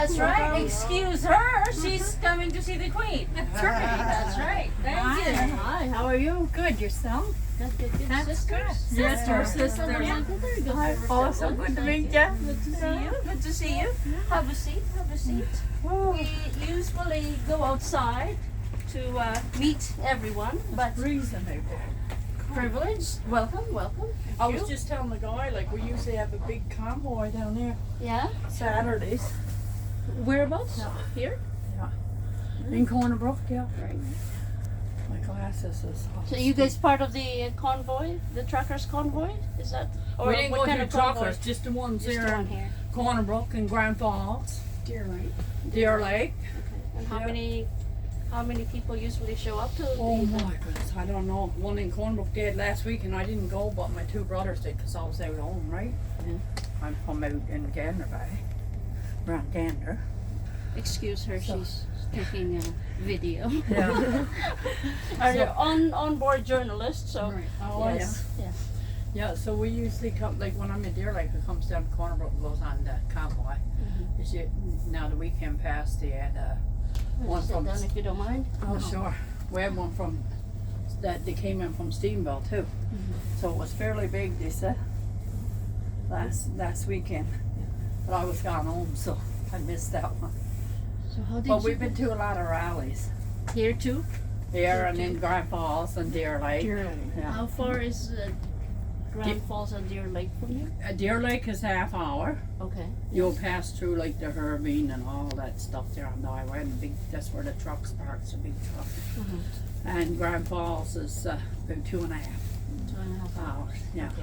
That's right. Excuse her. She's coming to see the Queen. That's right. That's right. Thank you. Hi, how are you? Good, yourself? Good. That's Sisters. good. Yes, sister. Yeah. Very good. Hi, awesome. Good to meet you. Good to see you. Good to see you. Have a seat. Have a seat. We usually go outside to meet everyone, but Reasonable. privilege. Welcome. I was just telling the guy, like, we usually have a big convoy down there Yeah. Saturdays. Whereabouts? Here. In Corner Brook, yeah. Right. My glasses is off. So you guys part of the convoy, the truckers convoy? Is that? We didn't go to the convoy? truckers, just the ones Just there one in here. Corner Brook and Grand Falls, Dear right. Deer Lake. Okay. And Yeah. how many people usually show up to Oh the my goodness, I don't know. One in Corner Brook did last week and I didn't go, but my two brothers did because I was out home, right? Yeah. I'm from out in Gander Bay, around Gander. Excuse her, So- she's taking a video. Yeah. Are you on board journalist? So Right. Oh, yes. Yeah. Yeah, so we usually come, like when I'm in Deer Lake, it comes down to Corner Brook and goes on the convoy. Mm-hmm. Is it, now the weekend passed, they had one Sit from, down if you don't mind. oh sure, we had one from, that they came in from Steamville too. So it was fairly big, they said, last weekend. But I was gone home, so I missed that one. So how did But you we've been to a lot of rallies here too? here and in Grand Falls and Deer Lake. Dear Lake. Yeah. How far is Grand Falls and Deer Lake from you? Deer Lake is half hour. Okay. You'll pass through like the Hervine and all that stuff there on the highway, and that's where the trucks park, it's a big truck. Mhm. And Grand Falls is about 2.5 2.5 hours. hours. Yeah, Okay.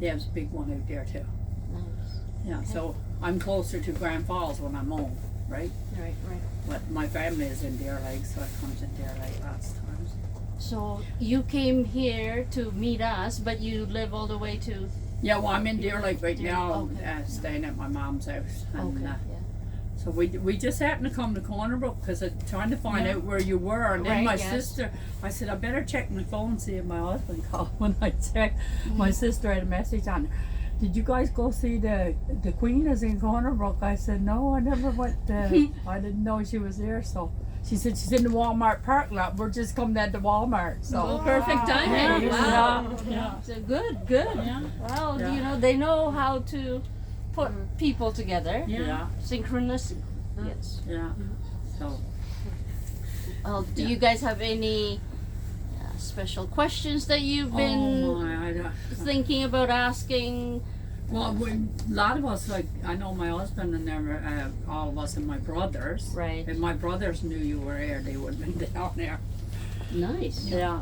yeah, there's a big one out there too. Nice. Yeah, Okay. so I'm closer to Grand Falls when I'm home, right? Right. But my family is in Deer Lake, so I comes in Deer Lake lots of times. So you came here to meet us, but you live all the way to. Yeah, well, I'm in Deer Lake right Deer- now, okay. staying at my mom's house. And, Okay. so we just happened to come to Corner Brook because I'm trying to find Yeah. out where you were, and then Right, my yes. sister, I said I better check my phone, see if my husband called. When I checked, my sister had a message on there. Did you guys go see the Queen is in Corner Brook? I said no, I never went. I didn't know she was there, so. She said she's in the Walmart parking lot. We're just coming down to Walmart, so. Oh, perfect timing. Yeah. Wow. Yeah. So good. Yeah. Well, Yeah. you know, they know how to put people together. Yeah. Synchronous. Yes. Yeah. So. Well, do Yeah. you guys have any special questions that you've been Oh my, I don't. thinking about asking? Well, a lot of us, like, I know my husband and all of us and my brothers. Right. If my brothers knew you were here, they would have been down there. Nice. Yeah.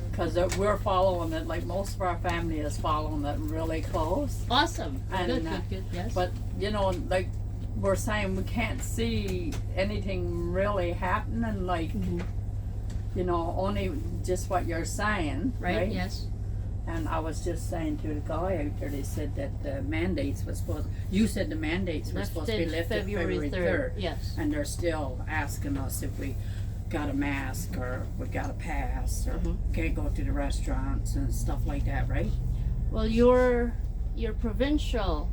Because we're following it, like most of our family is following it really close. Awesome. And, Good. Yes. But, you know, like we're saying, we can't see anything really happening, like, Mhm. you know, only just what you're saying. Right. Yes. And I was just saying to the guy out there, they said that the mandates was supposed, you said the mandates were supposed to be lifted February 3rd. Yes. And they're still asking us if we got a mask or we got a pass or Mhm. can't go to the restaurants and stuff like that, right? Well, your provincial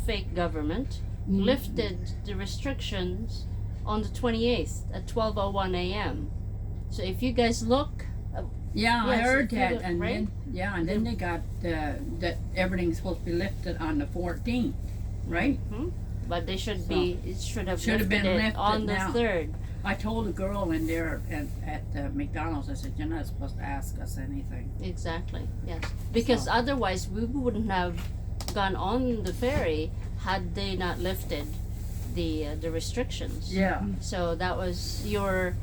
fake government lifted the restrictions on the 28th at 12:01 a.m. So if you guys look, Yeah, I Yes, heard if you that, look, and right? then they got that everything's supposed to be lifted on the 14th, right? but they should So, be, it should have should have lifted been it lifted on the now. 3rd. I told a girl in there at McDonald's, I said, you're not supposed to ask us anything. Exactly. Yes. Because So- otherwise we wouldn't have gone on the ferry had they not lifted the restrictions. Yeah. So that was your.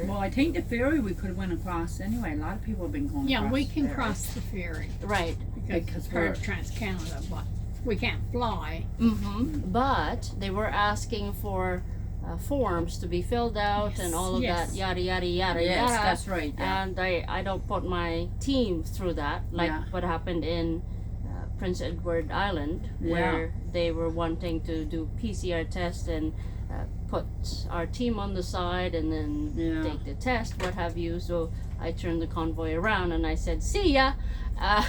Well, I think the ferry we could have went across anyway. A lot of people have been going Yeah, across we the can ferry. cross the ferry Right. because Because it's part we're- of Trans-Canada, but we can't fly. But they were asking for forms to be filled out and all of Yes. that yada yada yada Yes, yada. that's right. Yeah. And I don't put my team through that, like Yeah. what happened in Prince Edward Island, Yeah. where they were wanting to do PCR test and put our team on the side and then Yeah. take the test, what have you. So I turned the convoy around and I said, "See ya. Yeah.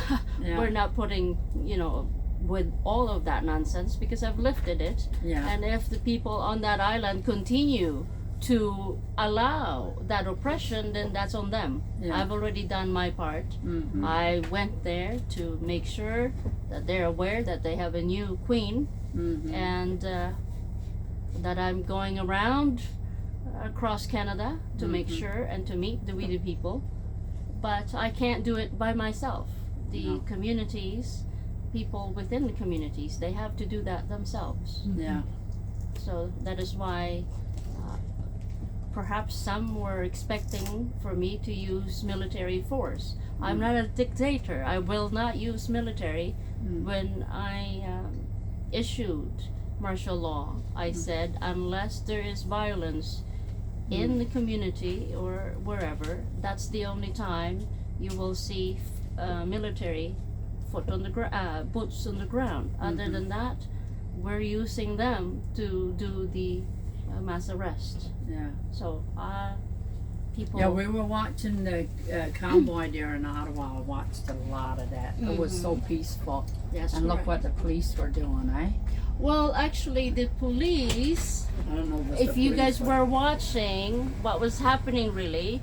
We're not putting, you know, with all of that nonsense because I've lifted it. Yeah. And if the people on that island continue to allow that oppression, then that's on them. Yeah. I've already done my part. Mm-hmm. I went there to make sure that they're aware that they have a new queen, Mm-hmm. and that I'm going around across Canada to make Mhm. sure and to meet the Weedy people. But I can't do it by myself. The No. communities, people within the communities, they have to do that themselves. Yeah. So that is why perhaps some were expecting for me to use military force. I'm not a dictator. I will not use military. Mm. When I issued martial law, I said unless there is violence in the community or wherever, that's the only time you will see military boots on the ground. Other Mhm. than that, we're using them to do the mass arrest. Yeah. So people. Yeah, we were watching the convoy there in Ottawa. I watched a lot of that. It was so peaceful. That's And look correct. what the police were doing, eh? Well, actually, the police. I don't know If you guys were watching what was happening, really,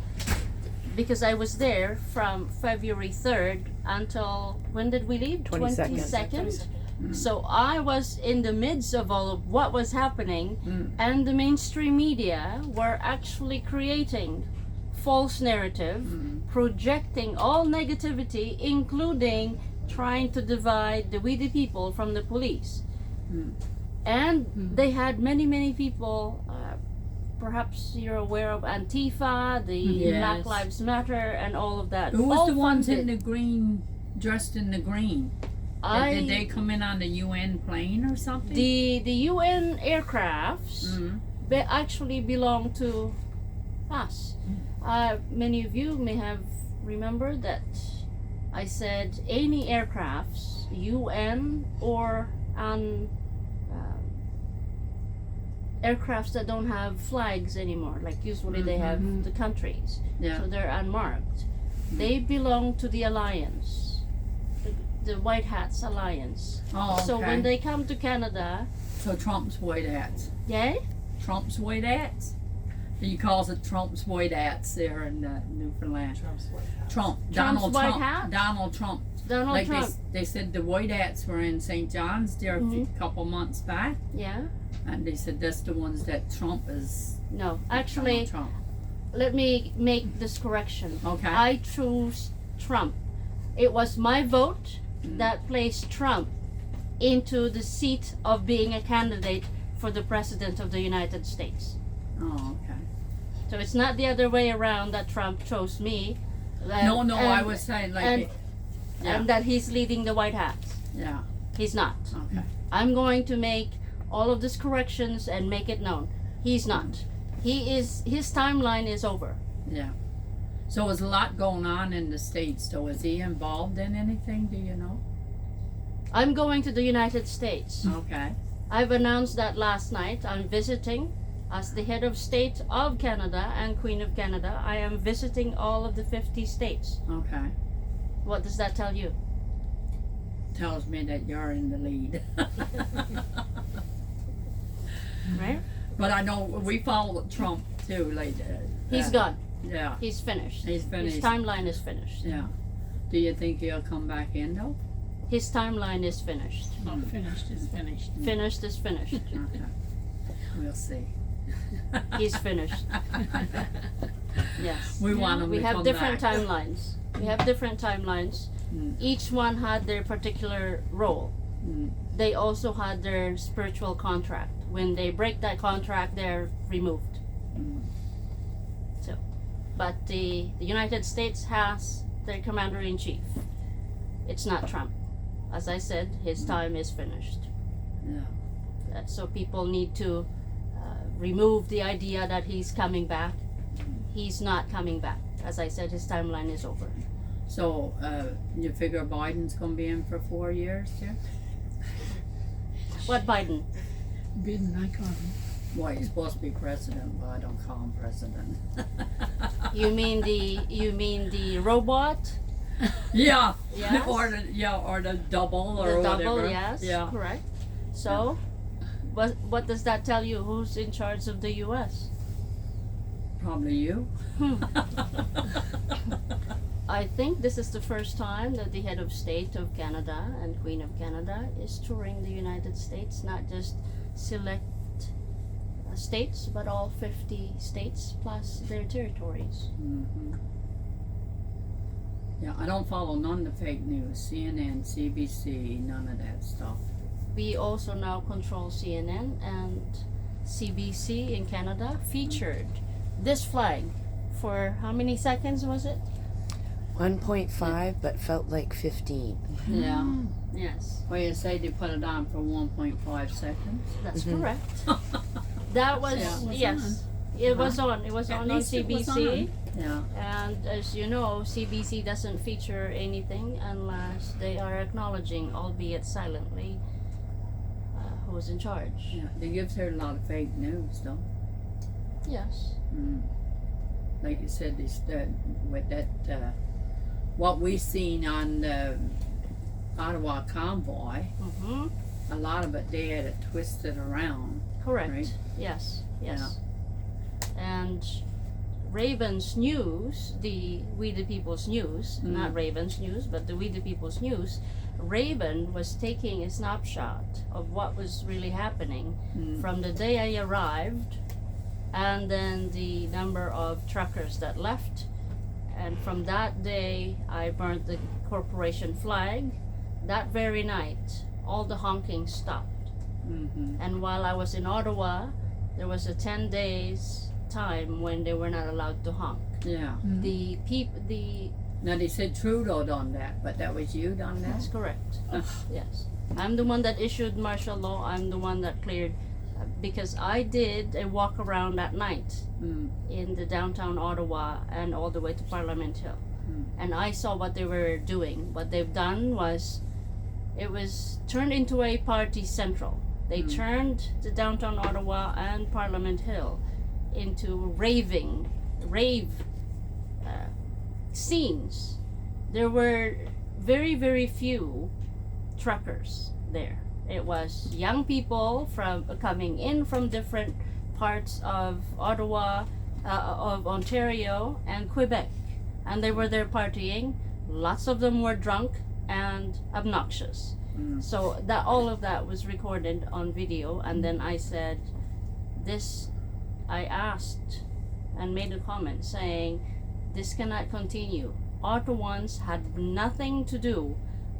because I was there from February 3rd until when did we leave? 22nd. So I was in the midst of all of what was happening, and the mainstream media were actually creating false narrative, projecting all negativity, including trying to divide the Weedy people from the police. And they had many people, perhaps you're aware of Antifa, the Yes. Black Lives Matter, and all of that. Who was All the ones in funded. the green, dressed in the green? Did they come in on the UN plane or something? The UN aircrafts Mhm. actually belong to us. Many of you may have remembered that I said any aircrafts, UN or aircrafts that don't have flags anymore, like usually they have the countries, Yeah. so they're unmarked. They belong to the alliance, the White Hats Alliance. Oh, okay. So when they come to Canada, So Trump's white hats. yay? Trump's white hats? He calls it Trump's white hats there in Newfoundland. Trump. Donald white Trump. hat? Donald Trump. Donald Like Trump. they said the white hats were in St. John's there a couple months back. Yeah? And they said that's the ones that Trump is. No, actually, Donald Trump. let me make this correction. Okay. I chose Trump. It was my vote that placed Trump into the seat of being a candidate for the President of the United States. Oh, okay. So it's not the other way around that Trump chose me. No, and- I was saying like. and- yeah. and that he's leading the White Hats. Yeah. He's not. Okay. I'm going to make all of these corrections and make it known. He's not. His timeline is over. Yeah. So there's a lot going on in the States. So is he involved in anything? Do you know? I'm going to the United States. Okay. I've announced that last night. I'm visiting as the head of state of Canada and Queen of Canada. I am visiting all of the 50 states. Okay. What does that tell you? Tells me that you're in the lead. Right? But I know we follow Trump too. Like He's gone. Yeah. He's finished. He's finished. His timeline is finished. Yeah. Do you think he'll come back in though? His timeline is finished. Not finished is finished. Finished is finished. Okay. We'll see. He's finished. Yes. We want him We to have come different back. timelines. We have different timelines. Each one had their particular role. Mm. They also had their spiritual contract. When they break that contract, they're removed. Mm. So, but the United States has their commander-in-chief. It's not Trump. As I said, his time is finished. Yeah. So people need to remove the idea that he's coming back. He's not coming back. As I said, his timeline is over. So you figure Biden's gonna be in for 4 years too? What Biden? Biden, I call him. Well, he's supposed to be president, but I don't call him president. You mean the robot? Yeah. Yes. Or the double or The whatever. double, yes, Yeah. correct. So, what does that tell you? Who's in charge of the U.S.? Probably you. I think this is the first time that the head of state of Canada and Queen of Canada is touring the United States, not just select states, but all 50 states plus their territories. Mm-hmm. Yeah, I don't follow none of the fake news. CNN, CBC, none of that stuff. We also now control CNN, and CBC in Canada featured this flag for how many seconds was it? 1.5, but felt like 15. Yeah. Yes, Well, you say they put it on for 1.5 seconds. that's Mhm. correct. That was, Yeah. yes, it was on. It was At on least it was CBC. Yeah. And as you know, CBC doesn't feature anything unless they are acknowledging, albeit silently, who's in charge. Yeah. They give her a lot of fake news, though. Yes. Mm. Like you said, this with that what we seen on the Ottawa convoy, Mm-hmm. a lot of it they had it twisted around. Correct. Right. Yes. Yes. And Raven's News, the We the People's News, Mm. not Raven's News, but the We the People's News, Raven was taking a snapshot of what was really happening Mm. from the day I arrived, and then the number of truckers that left. And from that day, I burned the corporation flag. That very night, all the honking stopped. Mm-hmm. And while I was in Ottawa, there was a 10 days time when they were not allowed to honk. Yeah. The Now they said Trudeau done that, but that was you done that. that's correct. Yes, I'm the one that issued martial law. I'm the one that cleared, because I did a walk around at night Mm. in the downtown Ottawa and all the way to Parliament Hill, and I saw what they were doing. What they've done was, it was turned into a party central. They turned the downtown Ottawa and Parliament Hill into rave scenes. There were very, very few truckers there. It was young people from coming in from different parts of Ottawa, of Ontario and Quebec, and they were there partying. Lots of them were drunk and obnoxious. Mm. So that all of that was recorded on video, and then I said, I asked and made a comment saying, this cannot continue. Ottawans had nothing to do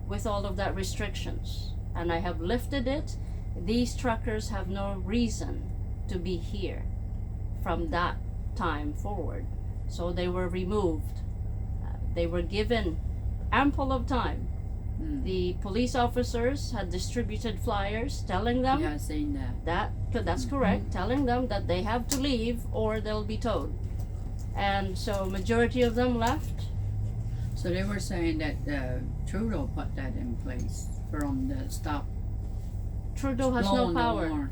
with all of that restrictions, and I have lifted it. These truckers have no reason to be here from that time forward. So they were removed. They were given ample of time. Mm. The police officers had distributed flyers telling them Yeah, I seen that. that's correct, telling them that they have to leave or they'll be towed. And so majority of them left. So they were saying that Trudeau put that in place for them to stop Trudeau has no blowing the power. horn.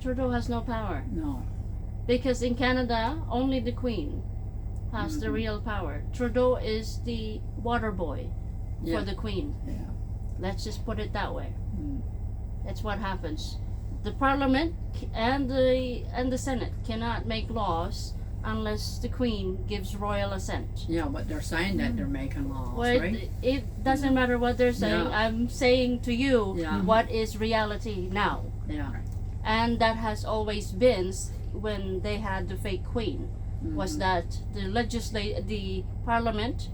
Trudeau has no power. No. Because in Canada, only the Queen has the Mhm. real power. Trudeau is the water boy Yeah. for the Queen. Yeah. Let's just put it that way. Mm. That's what happens. The Parliament and the Senate cannot make laws unless the Queen gives royal assent. Yeah, but they're saying that they're making laws, Well, right? it doesn't matter what they're saying. Yeah. I'm saying to you Yeah. what is reality now. Yeah. And that has always been when they had the fake queen, was Mhm. that the parliament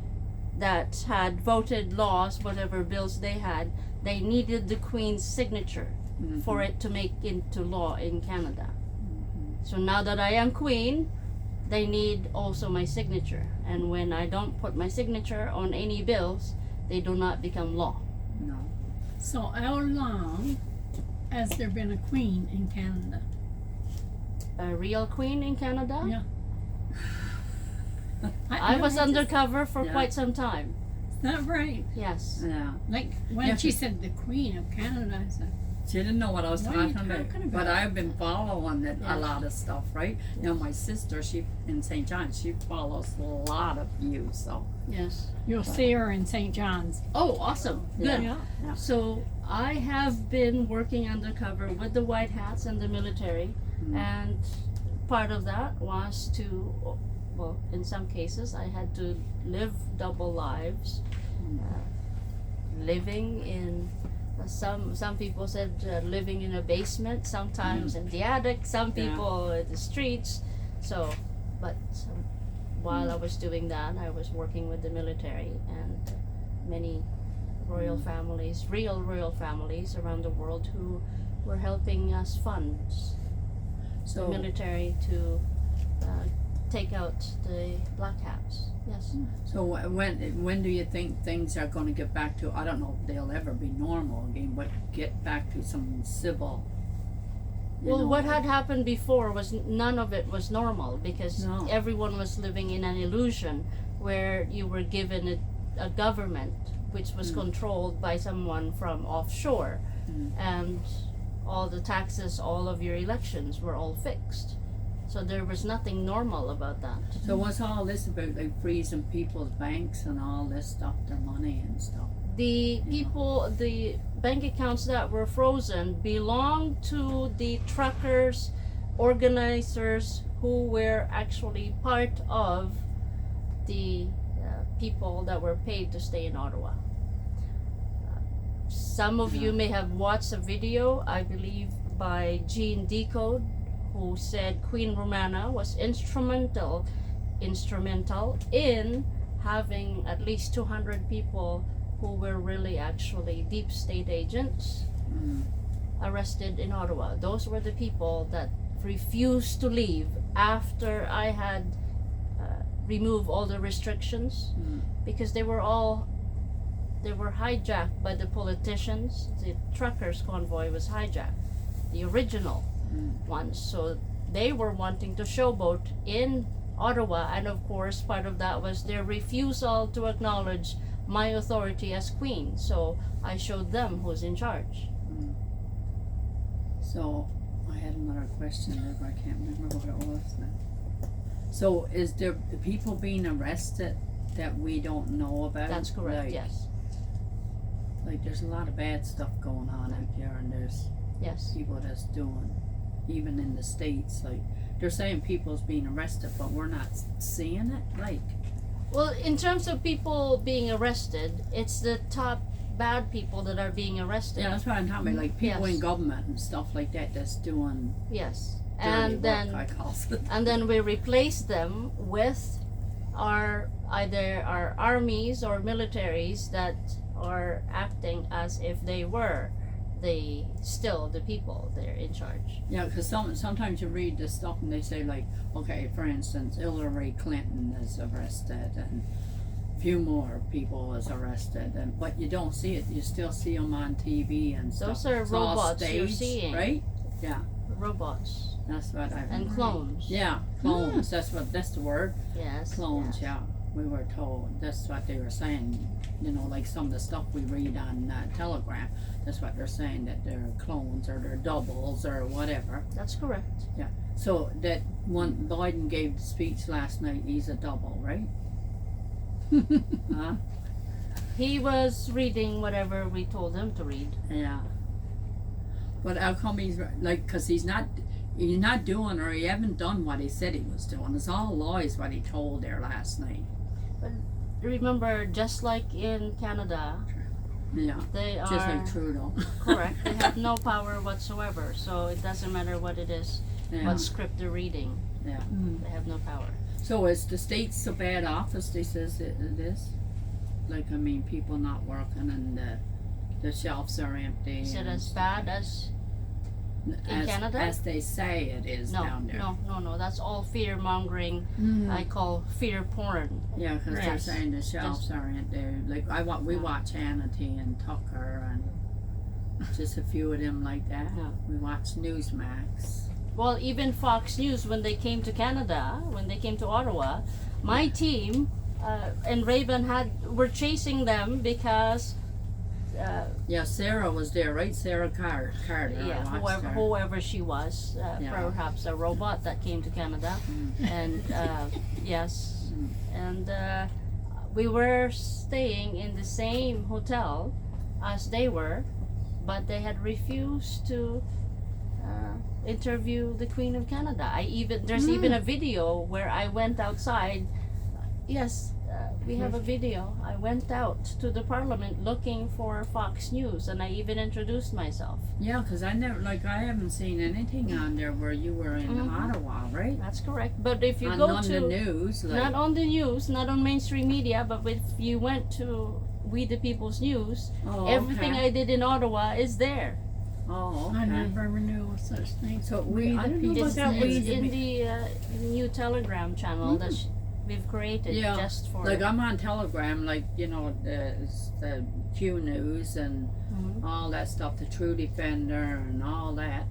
that had voted laws, whatever bills they had, they needed the queen's signature Mhm. for it to make into law in Canada. Mhm. So now that I am queen, they need also my signature. And when I don't put my signature on any bills, they do not become law. No. So how long has there been a queen in Canada? A real queen in Canada? Yeah. I was undercover for Yeah. quite some time. Is that right? Yes. Like when Yeah. she said the Queen of Canada, I said, She didn't know what I was What are you talking about, talking but about? I've been following it, Yeah. a lot of stuff, right? Now my sister, she in St. John, she follows a lot of you, so Yes. You'll see her in St. John's. Oh, awesome. Good. Yeah. So I have been working undercover with the White Hats and the military, and part of that was to, well, in some cases, I had to live double lives, living in. Some people said living in a basement, sometimes in the attic, some people in the streets. So, but while I was doing that, I was working with the military and many royal families, real royal families around the world who were helping us fund the so military to take out the black hats. Yes. so when do you think things are going to get back to? I don't know if they'll ever be normal again, but get back to some civil. you Well, know, what had happened before was none of it was normal because No. everyone was living in an illusion where you were given a government which was controlled by someone from offshore, and all the taxes, all of your elections were all fixed. So there was nothing normal about that. So what's all this about, like freezing people's banks and all this stuff, their money and stuff? The people, the bank accounts that were frozen belonged to the truckers, organizers who were actually part of the people that were paid to stay in Ottawa. Some of you may have watched a video, I believe, by Jean Decode, who said Queen Romana was instrumental in having at least 200 people who were really actually deep state agents arrested in Ottawa. Those were the people that refused to leave after I had removed all the restrictions, because they were hijacked by the politicians. The truckers convoy was hijacked, the original ones. So they were wanting to showboat in Ottawa, and of course part of that was their refusal to acknowledge my authority as queen. So I showed them who's in charge. So I had another question there, but I can't remember what it was now. So is there people being arrested that we don't know about? That's correct. Like, Yes. Like there's a lot of bad stuff going on out there, and there's Yes. people that's doing, even in the States, like they're saying people's being arrested, but we're not seeing it. Like, Well, in terms of people being arrested, it's the top bad people that are being arrested. yeah, that's what I'm talking about. Like people Yes. in government and stuff like that that's doing Yes. dirty And work, then I call it. and then we replace them with either our armies or militaries that are acting as if they were still the people they're in charge. Yeah, because sometimes you read this stuff and they say like, okay, for instance, Hillary Clinton is arrested and a few more people is arrested, and but you don't see it. You still see them on TV and stuff. Those are It's all robots you're staged, seeing. right? Robots That's what I. and clones. Yeah, clones. That's the word. Yes. Clones. yes. Yeah, we were told. That's what they were saying. You know, like some of the stuff we read on Telegram. That's what they're saying, that they're clones or they're doubles or whatever. That's correct. So that one Biden gave the speech last night. He's a double, right? Huh? He was reading whatever we told him to read. Yeah. But how come he's like? Cause he's not doing, or he haven't done what he said he was doing. It's all lies what he told there last night. Remember, just like in Canada, Yeah. they are Just like Trudeau. correct. They have no power whatsoever. So it doesn't matter what it is, Yeah. what script they're reading. Yeah. They have no power. So is the state so bad off as they says it is? Like, I mean, people not working and the shelves are empty. Is it and as bad as in Canada? As they say it is down there. No. That's all fear mongering. I call fear porn. Yeah, because they're Yes. saying the shelves are empty. Like we watch Hannity and Tucker and just a few of them like that. Yeah. We watch Newsmax. Well, even Fox News, when they came to Canada, when they came to Ottawa, my team and Raven were chasing them because Yeah, Sarah was there, right? Sarah Carter. yeah, I watched her. whoever she was, Yeah. perhaps a robot that came to Canada, and yes, and we were staying in the same hotel as they were, but they had refused to interview the Queen of Canada. There's even a video where I went outside. Yes, we have a video. I went out to the Parliament looking for Fox News, and I even introduced myself. Yeah, because I haven't seen anything on there where you were in Ottawa, right? That's correct. But if you on go the to news, like, not on the news, not on mainstream media, but if you went to We the People's News, everything I did in Ottawa is there. Oh, okay. I never knew of such things. So We I the don't know people. about that. It's in the new Telegram channel that we've created Yeah, just for. like I'm on Telegram, like the Q News and all that stuff, the True Defender and all that.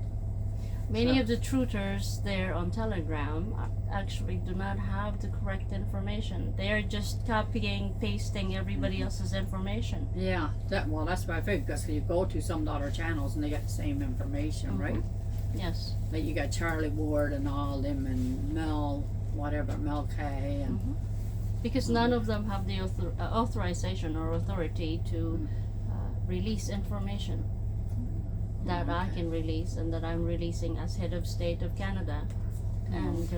Many So- of the truthers there on Telegram actually do not have the correct information. They are just copying, pasting everybody else's information. Yeah, that's what I figured, because you go to some other channels and they get the same information, right? Yes. Like you got Charlie Ward and all them and Mel K and Because none of them have the authorization or authority to release information that I can release and that I'm releasing as head of state of Canada. And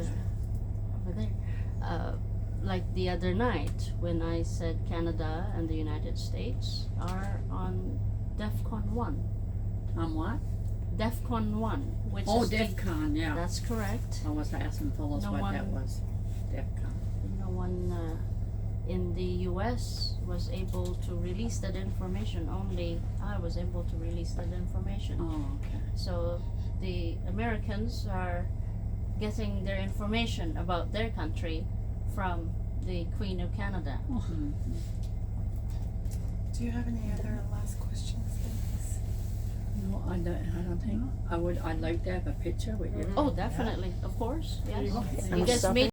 over there, like the other night when I said Canada and the United States are on DEFCON 1. on what? DEFCON 1, which is the- DEFCON, yeah. That's correct. I was asking Phyllis No what that one- was. DEFCON. No one in the US was able to release that information. Only I was able to release that information. Oh, okay. So the Americans are getting their information about their country from the Queen of Canada. Do you have any other last questions, ladies? No, I don't think. I'd like to have a picture with you. Oh, definitely, of course. Yes. Okay. You guys Stop made